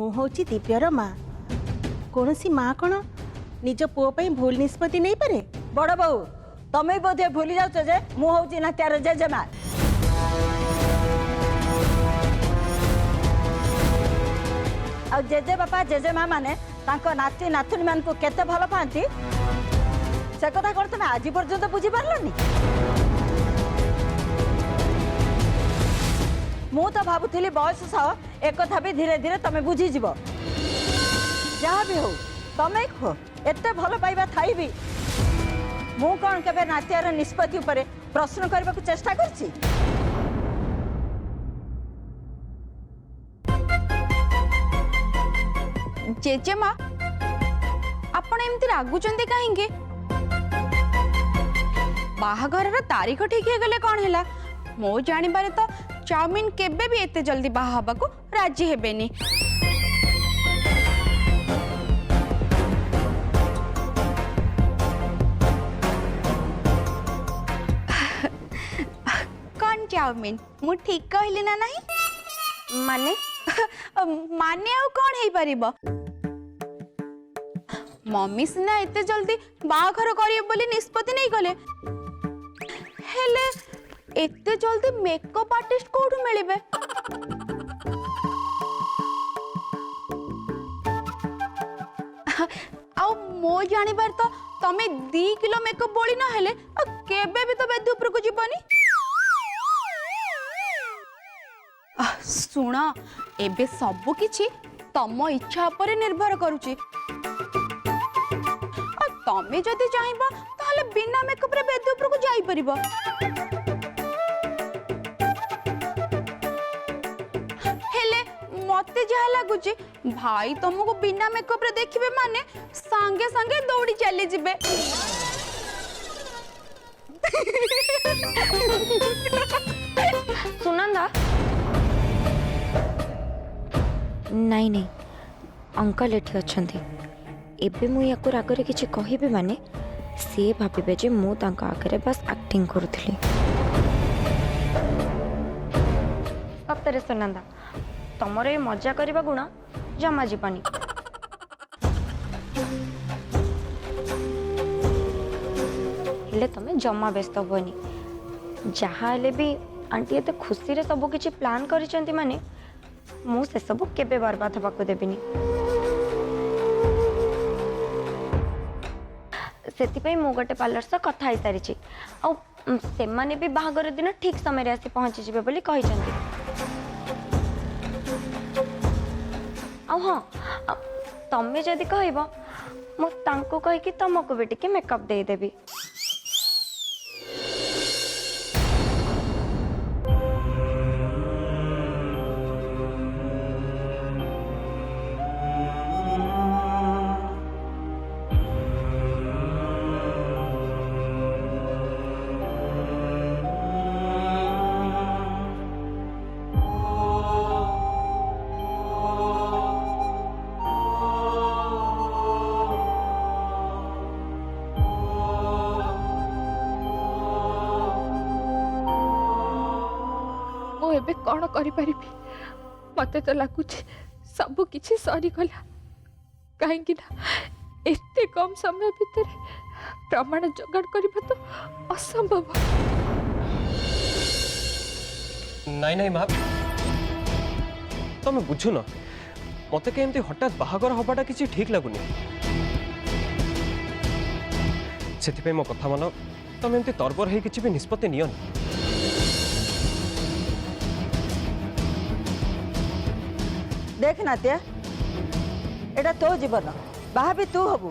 मुझे दिव्यर माँ कौन सी माँ कौन निज पुओ पे भूल निष्पत्ति नहीं पारे। बड़ बहु तमें बोधे भूली जाऊच जे मु हूँ नात्यार जेजेमा। आ जेजे बापा जेजेमा माने तांको नाती नातुनी मान को केते भल पाती से कथा कौन तुम आज पर्यंत बुझी पारलनी। मु तो भावुली बयस सह एक कथा भी धीरे धीरे तमें बुझीज जहाँ भी हो तमें कह एत भल पाइबा थाई भी मु कौन केबे नात्यार निष्पत्ति उपरे प्रश्न करने को चेष्टा करछि। जेजेमा आपण एमती रागुचंदी काहेंगे बाहाघर तारीख ठीक है गले कौन है मो जानी बारे तो चाउमीन केबे भी एते जल्दी बाहा हबा को राजी हेबेनी। कौन चाउमीन मु ठीक कहली ना नहीं माने माने आउ कौन हे परिबो मम्मी सिना एते जल्दी बाहाघर करिए बोली निष्पत्ति नहीं कले हेले एते जल्दी मेकअप आर्टिस्ट कोठु मिलिबे आउ मो जानिबार तो तमे 2 किलो मेकअप बोली ना हेले केबे भी तो बेद ऊपर को जीवनी। सुना एबे सब किछि तम इच्छा पर निर्भर करूची तमे जदि चाहिबा ताले बिना मेकअप रे बेद ऊपर को जाई परिबो हेले मते जहा लागुची भाई तुमको बिना मेकअप रे देखिबे माने संगे संगे दौड़ी चली जिबे। सुनंदा नहीं नहीं अंकल एठी अछंती एबे मु याको रागरे किछि कहिबे माने से भाबिबे जे मु तांका आगरे बस एक्टिंग करूथली। सତରେ सुनंदा तमरे ए मजा करबा गुण जमा जीवनी हेले तमे जमा व्यस्त होनी जहाँ हेले भी आंटी एते खुशी रे सब किछि प्लान करिसेंती माने मु से सब केबे बर्बाद हबाको देबिनी। सेतिपई मु गोटे पार्लर से कथा ही सारी आ से माने भी बाहागर दिन ठीक समय रे आसी पहुंची जिबे बोली कहिसेंती। आ हां तमे जदी कहइबो मु तांको कहि कि तमको बेटी के मेकअप दे देबी। एबे कौन करि परिबी मते तो लगुच सब किछि सरी गला कहीं ना एते कम समय भीतर प्रमाण जोगाड़ करबा तो असंभव। नहीं नहीं माँ तुम बुझु न मत के हठात बाहागर हवाटा किसी ठीक लगुनि से मो कथा मान तुम एमती तरबर है किसी भी निष्पत्ति नियन। देख नात्या एटा तो जीवन बाहा भी तू हबु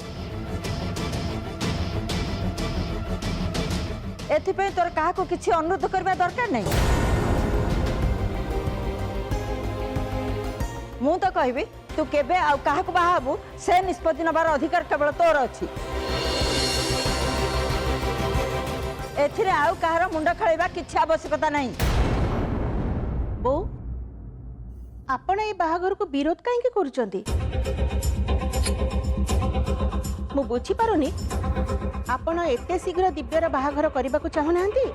एथिपई तोर काहा को किछि अनुरोध करबा दरकार नहीं। मु तो कहबी तू केबे आ काहा को बाहा हबु से निष्पत्ति नबार अधिकार केवल तोर अछि एथिरे आउ काहार मुंड खळेबा किछि आवश्यकता नहीं। बो आपण ए बाहाघर को विरोध कहीं करुचंती मु बुझी पारुनी आपण एते शीघ्र दिव्यर बाहाघर करबा को चाहू नांती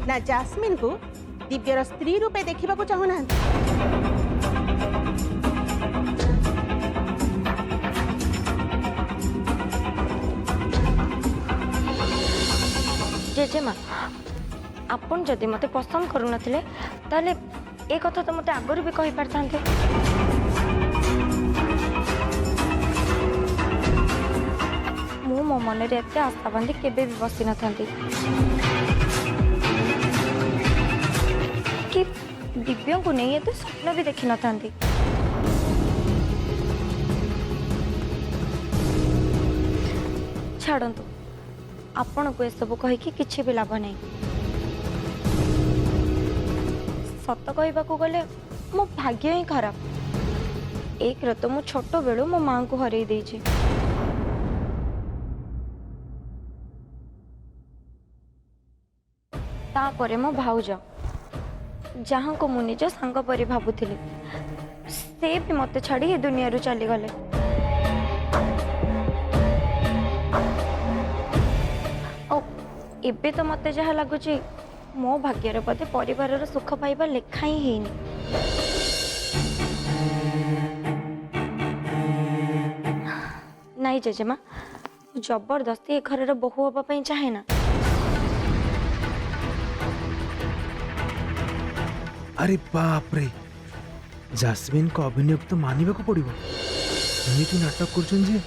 ना जास्मिन को ଦିବ୍ୟର ସ୍ତ୍ରୀ ରୂପେ ଦେଖିବାକୁ ଚାହୁଁନାହାନ୍ତି। जेजेमा आपण जदि मते पसंद करू नथिले ताले ए कथा तो मते आगरु भी कहि पारथांते। मु मो मन रे एते आस्था बांधी केबे भी बसी नथांती कि दिव्य को नहीं एते स्वप्न भी देखि नथांती। छाड़ंतु आपण को सब कहीकि किछि भी लाभ नहीं। सत कहबाकू गले मो भाग्य ही खराब। एक तो मु छोट बेलू मो मां को हरई देछि। तापरे मो भाउज जहाँ को मु निज सांग परि भाबुथिली से भी मते छाड़ी ए दुनिया रु चली गले। एबे तो मते जहा लागुची मो भाग्यर पदे परिवार सुख पाइबा लेखा ही हेनी। नहीं जेजेमा जबरदस्ती ए घर बहु हवा पई चाहे ना। अरे बाप रे जास्मिन को अभिनय तो मानिबा को पड़िबो। एमिति नाटक करछन जे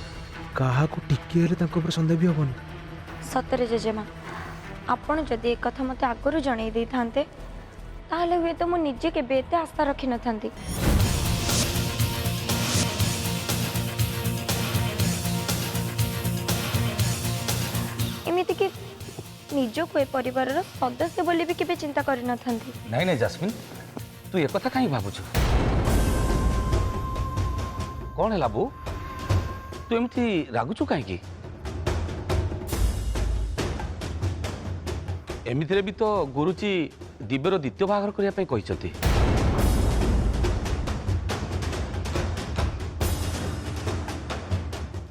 काहा को टिके हेले ताको ऊपर संदेह भी होबनी। सतरे जेजेमा आपण जदि एक कथा मते आगरु जणै दै थांते ताले हुए तो मु निजे के बेते आस्था रखि न थांती। एमिति कि निजो को ए परिवार रो सदस्य बोली भी केबे चिंता करि न थांती। नहीं नहीं जास्मिन तू ये कथा कहीं भावुଛୁ कौन है बो तू एमती रागुଛୁ कहीं एमती भी तो गुरुजी दिव्यर द्वितीय बाहागर करने कहते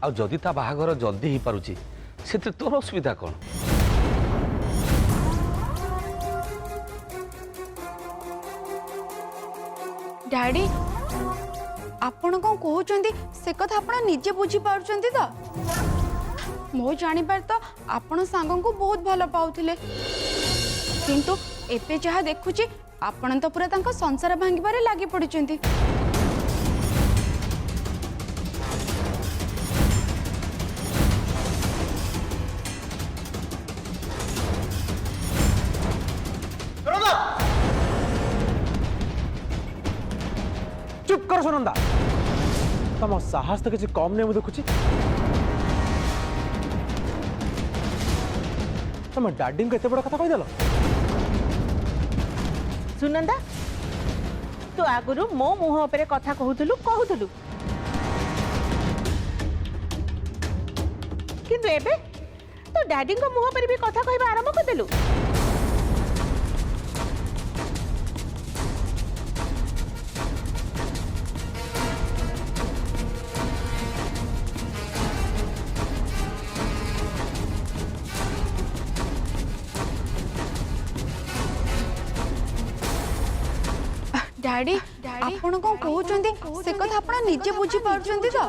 आदि ता बाहागर जल्दी हो पारुची से तोर असुविधा कौन? डैडी आपण कौन कहते से कथा आपण निजे बुझी पारुचंती तो मो जानिबार तो आपण सांग को बहुत भल पाउथिले किंतु एबे जहा देखुची आपण तो पूरा तांका संसार भांगिबारे लागि पड़िचंती। चुप कर सुनंदा तम साहस तो किसी कम नहीं देखुची। तुम डैडी को एत बड़ कथा कहीदेल। सुनंदा तू आगुरु मो मुह उपरे कथा कहूथुलु किंतु एबे तो डैडी को मुह पर भी कथा कहबा आरंभ कर देलु। डैडी आपण कौन कहते से कथा आपण निजे बुझी पारुचंती तो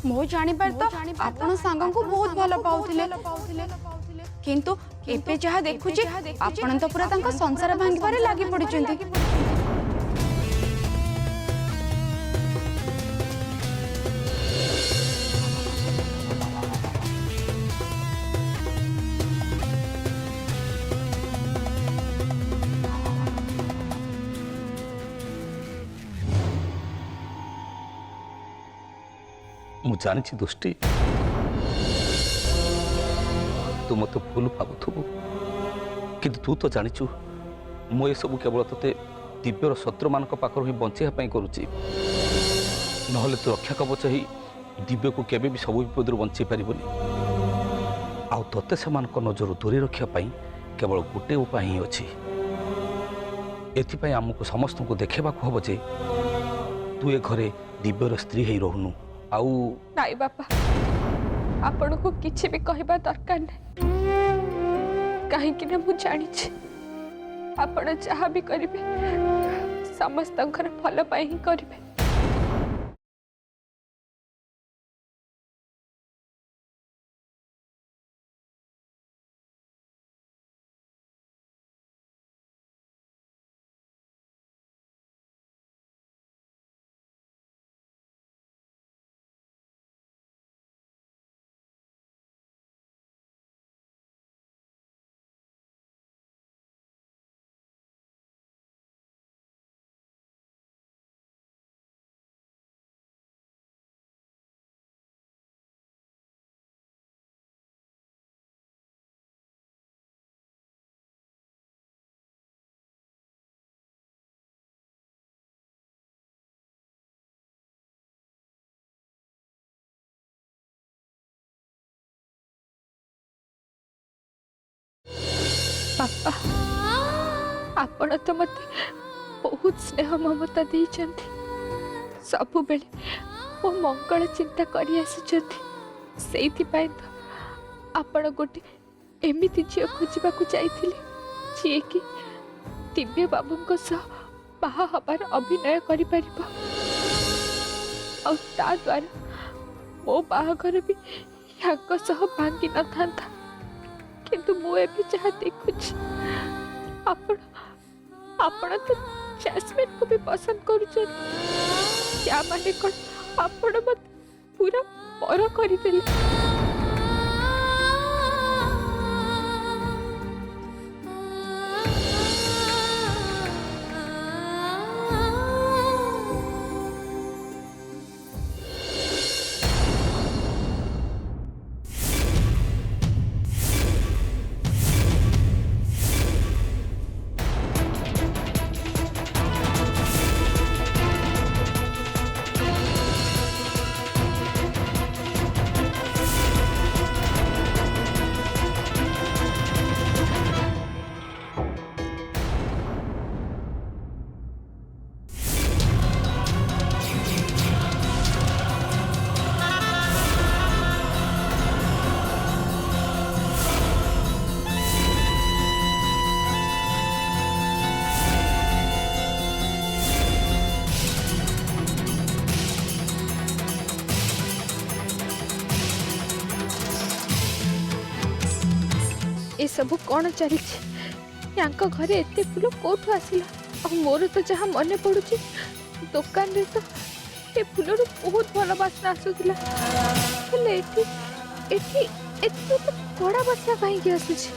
मो जानिबार तो आपण सांग को बहुत भल पाउथिले किंतु एबे जहा देखुची आपण तो पूरा तांका संसार भांगिबारे लागि पड़िचंती। मु जानी दुष्टि तू मत भूल भावुबु किंतु तू तो जानिचु मु ये सब केवल तोते दिव्यर शत्रु मान पाखर ही बचाई करुच्ची नहले तू रक्षा कवच ही दिव्य को केबे भी सब विपद बचाई पारिबनी आ तोते से नजर दूरी रखापी केवल गोटे उपाय ही अच्छी एथिपाई आमको समस्त को देखेबा हम जे तू ए घरे दिव्यर स्त्री ही रहनु नाई बापा आपण को किसी भी कहबा दरकार नहीं। कहीं मु जानी आपण जहाँ भी करेंगे समस्त भल पाई ही करेंगे। पापा आपण तो मत बहुत स्नेह ममता देइचंती सबु बेले मो मंगल चिंता करी आसीचंती सेइथि पाई तो आपण गोटे एमिति झियो खोजिबा को जाइथिले जे कि दिव्य बाबूंको सह बाहा हबार अभिनय करि परिबो और ता द्वारा मो बाहाघर भी याको सह भांगी न थांता किंतु मु एबे जहाँ देखुछ आपण तो जैस्मिन को भी पसंद करूछन क्या माने कोन आपण मत पूरा पर करि देले। ये सब कौन चली घरे एत फूल कौटू आसला और मोर तो जहाँ मन पड़ुची दुकान रे तो ये फूल बहुत भल बास्ना आसूला तो कड़ा बास्ना कहीं आसूची।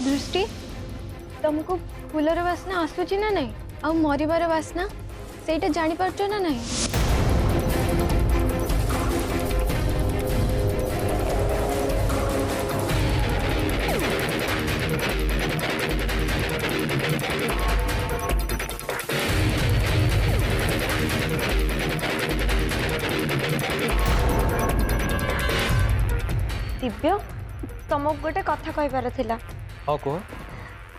दृष्टि तुमको फूलर बास्ना आसूची ना नहीं आ मरिबार बास्ना सेटा जानी पारछो ना नहीं। दिव्य तुमको गोटे कथा कहिबार थिला। हाँ कह।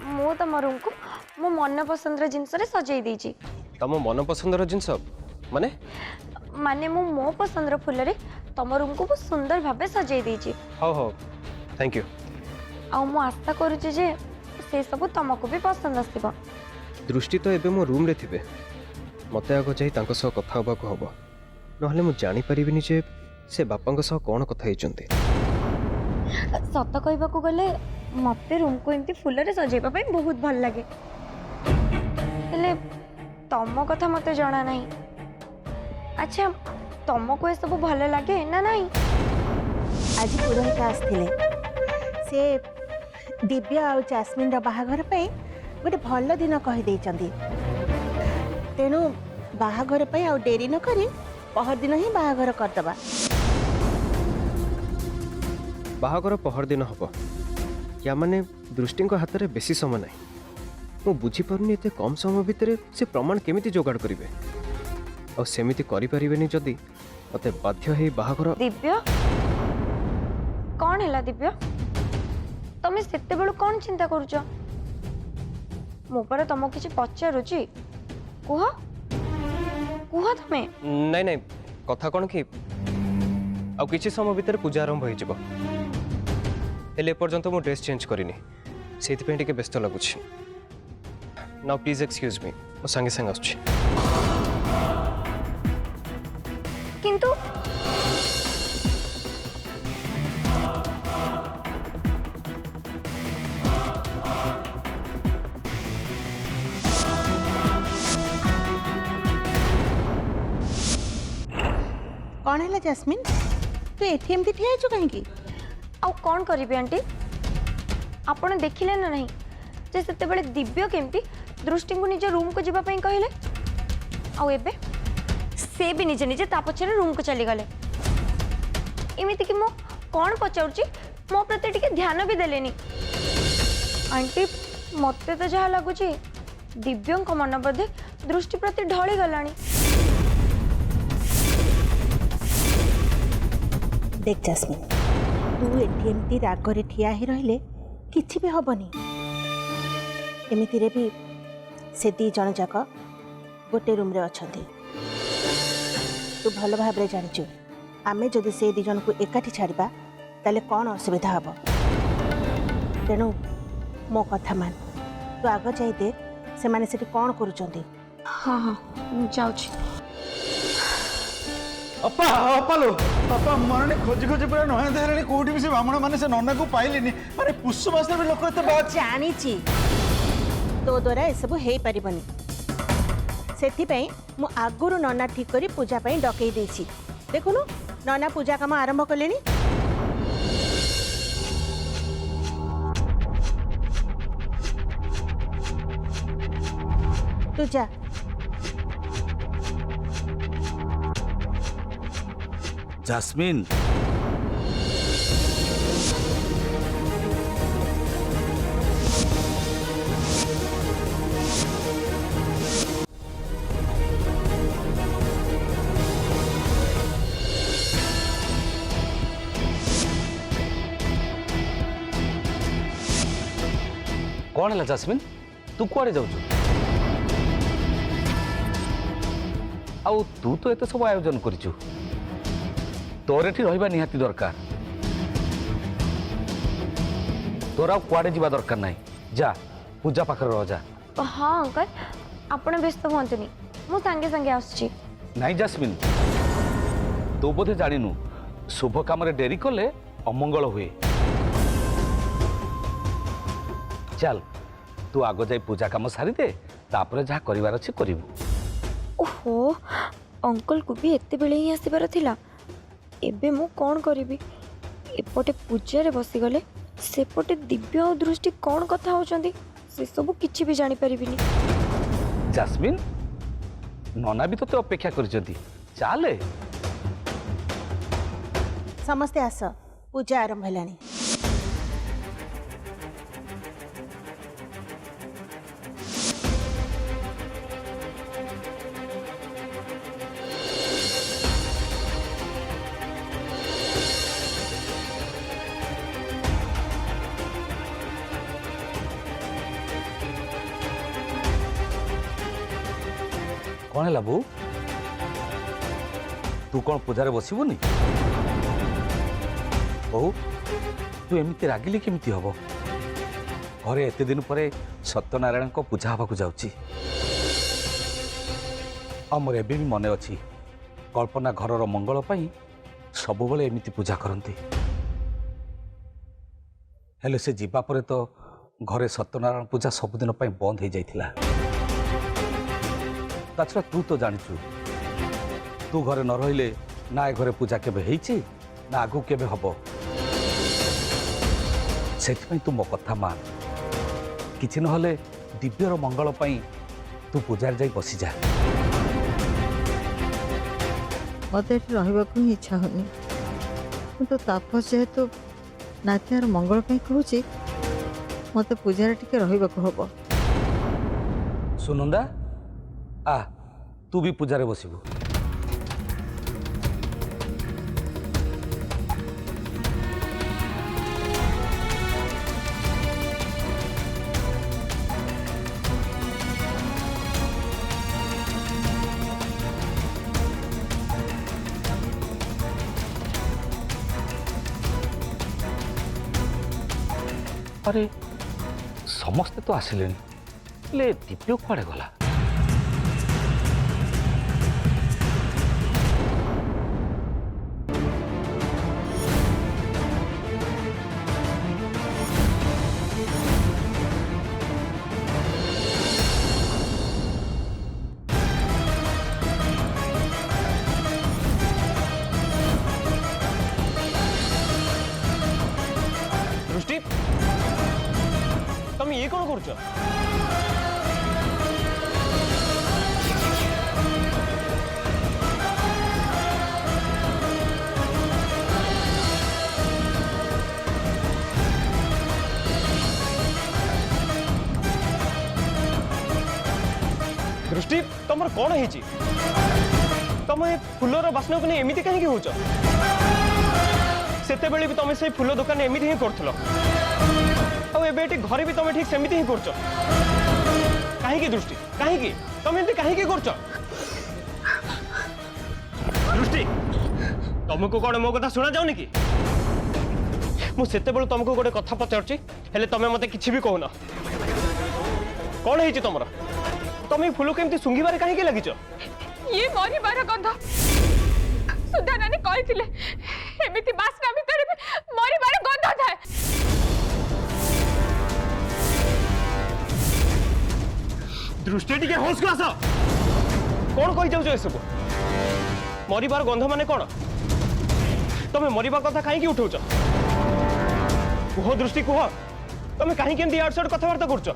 मु तम रूम को मो मन पसंद जिनस सजाई देछि। तम मन पसंद जिनस माने माने मु मो पसंद फूल रे तम रूम को बहुत सुंदर भाबे सजाई देछि। हाँ हाँ थैंक यू। आ मु आशा करूछि जे से सब तुमको भी पसंद आसीबो। दृष्टि तो एबे मो रूम रे थिबे मते आगो जाई तांको सह कथा होबा को हबो नहले मु जानि परिबिनी जे से बापांको सह कोन कथा हेचंती। सत कहबाकू गले मते रूम को एमती फूल रे सजाइबा पई बहुत भल लागे हेले ତମ କଥା ମତେ ଜଣା ନାହିଁ। ଆଚ୍ଛା ତମକୁ ଏସବୁ ଭଲ ଲାଗେ ନା ନାହିଁ? ଆଜି ପୁରୋହିତ ଆସିଥିଲେ। ସେ ଦିବ୍ୟ ଆଉ ଜାସ୍ମିନ୍ର ବାହାଘର ପାଇଁ ଗୋଟେ ଭଲ ଦିନ କହିଦେଇଛନ୍ତି। ତେଣୁ ବାହାଘର ପାଇଁ ଆଉ ଡେରି ନ କରି ପହରଦିନ ହିଁ ବାହାଘର କରିଦେବା। ବାହାଘର ପହରଦିନ ହବ। ୟା ମାନେ ଦୃଷ୍ଟିଙ୍କ ହାତରେ ବେଶୀ ସମୟ ନାହିଁ। ମୁଁ ବୁଝିପାରୁନି ଏତେ କମ୍ ସମୟ ଭିତରେ ସେ ପ୍ରମାଣ କେମିତି ଯୋଗାଡ଼ କରିବେ। ଆଉ ସେମିତି କରିପାରିବେନି ଯଦି ମୋତେ ବାଧ୍ୟ ହେଇ ବାହାଘର। ଦିବ୍ୟ କ'ଣ ହେଲା ଦିବ୍ୟ? ତମେ ସେତେବେଳୁ କ'ଣ ଚିନ୍ତା କରୁଛ? ମୁଁ ପରା ତମକୁ କିଛି ପଚାରୁଛି, କୁହ କୁହ ତମେ। ନାଇଁ ନାଇଁ, କଥା କ'ଣ କି ଆଉ କିଛି ସମୟ ଭିତରେ ପୂଜା ଆରମ୍ଭ ହେଇଯିବ। ହେଲେ ଏପର୍ଯ୍ୟନ୍ତ ମୁଁ ଡ୍ରେସ୍ ଚେଞ୍ଜ କରିନି, ସେଇଥିପାଇଁ ଟିକେ ବ୍ୟସ୍ତ ଲାଗୁଛି। ନାଉ ପ୍ଲିଜ୍ ଏକ୍ସକ୍ୟୁଜ୍ ମି, ମୁଁ ସାଙ୍ଗେ ସାଙ୍ଗେ ଆସୁଛି। କିନ୍ତୁ କ'ଣ ହେଲା ଜାସ୍ମିନ୍, ତୁ ଏଠି ଏମିତି ଠିଆ ହେଇଛୁ କାହିଁକି? ଆଉ କ'ଣ କରିବି ଆଣ୍ଟି? ଆପଣ ଦେଖିଲେ ନା ନାହିଁ ଯେ ସେତେବେଳେ ଦିବ୍ୟ କେମିତି ଦୃଷ୍ଟିଙ୍କୁ ନିଜ ରୁମ୍କୁ ଯିବା ପାଇଁ କହିଲେ, ଆଉ ଏବେ ସେ ବି ନିଜେ ନିଜେ ତା ପଛରେ ରୁମ୍କୁ ଚାଲିଗଲେ। ଏମିତିକି ମୁଁ କ'ଣ ପଚାରୁଛି ମୋ ପ୍ରତି ଟିକେ ଧ୍ୟାନ ବି ଦେଲେନି। ଆଣ୍ଟି ମୋତେ ତ ଯାହା ଲାଗୁଛି ଦିବ୍ୟଙ୍କ ମନ ବୋଧେ ଦୃଷ୍ଟି ପ୍ରତି ଢଳି ଗଲାଣି। देख जास्मिन, तू एठी एमती रागरे ठिया ही रहिले किछि भी हबनी। एमितिरे भी से दी जन जाक गोटे रूम रे अछंती। तू भल भाबरे जानिछु आमे जदि से दी जन को एकाठी छाड़बा ताले कौन असुविधा हबो। तेणु मो कथा मान, तू आग जाई दे से माने सेठी कौन करूचंती। हाँ हाँ जाऊँ। अपा अपा लो अपा माने खोजी खोजी पूरा नया देहरे कोठी भी से ब्राह्मण माने से नन्ना को पाइलेनी माने पुष्य मास में लोक एते बात जानिछि तो द्वारा ए सब हेई परिबनी। सेथि पई मु आगुरु नन्ना ठीक करी पूजा पई डकई देछि। देखुनु नन्ना पूजा काम आरंभ कलेनी। तू जा। जास्मिन कौन है जास्मिन, तू कुआड़े जाऊँ? आउ तू तो एत सब आयोजन करिछु, तोर एठी रहिबा निहाती दरकार। तोर आउ कुआड़े जीवा दरकार नाही। जा पूजा पाखरे रह जा। हाँ अंकल आपण व्यस्त हुअंतुनी, मु संगे संगे आसुची। नहीं जास्मिन, तू बोधे जानिनु शुभ काम रे डेरी कले अमंगल हुए। चल तू आगो जाई पूजा काम सारी दे, तापर जहाँ करिवार अछि करिवु। ओहो अंकल को भी एते बेले ही आसीबार थिला। एबे मु कौन करिबी? एपटे पूजा रे बसी गले, सेपटे दिव्य और दृष्टि कौन कथा होचंदी से सब किछि भी जानि परिबिनी। जास्मिन नना भी तो अपेक्षा करिसंती, चाले समस्ते आस, पूजा आरंभ हेलानी। कौन है बो? तू कौन पूजारे बसबुनि? बहु तू एमती रागिले केमती हम? घरे एते दिन पर सत्यनारायण को पूजा हवा जाऊँगी। मोर एबे भी मन अच्छी कल्पना घरर मंगल पाई सब बेले एमती पूजा करती। हेले से जीवा परे तो घरे सत्यनारायण पूजा सबुदिन बंद हो जाइथिला। ତାଛଡ଼ା ତୁ ତ ଜାଣିଛୁ ତୁ ଘରେ ନ ରହିଲେ ନା ଏ ଘରେ ପୂଜା କେବେ ହେଇଛି ନା ଆଗକୁ କେବେ ହବ। ସେଥିପାଇଁ ତୁ ମୋ କଥା ମାନ। କିଛି ନହେଲେ ଦିବ୍ୟର ମଙ୍ଗଳ ପାଇଁ ତୁ ପୂଜାରେ ଯାଇ ବସିଯା। ମୋତେ ଏଠି ରହିବାକୁ ହିଁ ଇଚ୍ଛା ହଉନି, କିନ୍ତୁ ତାପସ ଯେହେତୁ ନାତିଆର ମଙ୍ଗଳ ପାଇଁ କହୁଛି ମୋତେ ପୂଜାରେ ଟିକେ ରହିବାକୁ ହବ। ସୁନନ୍ଦା ଆ ତୁ ବି ପୂଜାରେ ବସିବୁ। अरे समस्ते तो आसिले ले दिव्य कुआड़े गला। दृष्टि तुम ये कौन कर दृष्टि तुम कौन है तुम फूलर बास्ना को नहीं एमती कहीं हो सेते बेले भी तुम से फूल दुकान एमती ही कर घरे भी तुम ठीक सेमती ही कर कहीं दृष्टि कहीं तुम एमती कहीं कर दृष्टि तुमको कौन मो कथा शुणा जाऊनी कि मुझे तुमको गोटे कथा पचारुची हेले तुम मत कि भी कहना कौन है तुम तुम फूल केमती सुंघिबार कहीं लगिच ये मरिबार गंध सुधा नानी कहिथिले एमिति बास्ना भितर भी मरिबार गंध थाए। दृष्टि टिके होश को आस कौन कही जाऊछ ए सब मरिबार गंध माने कौन तुम मरिबा कथा कहीं उठाउछ कुह दृष्टि कुह तुम कहीं केमती यार साइड कथबार्ता करछ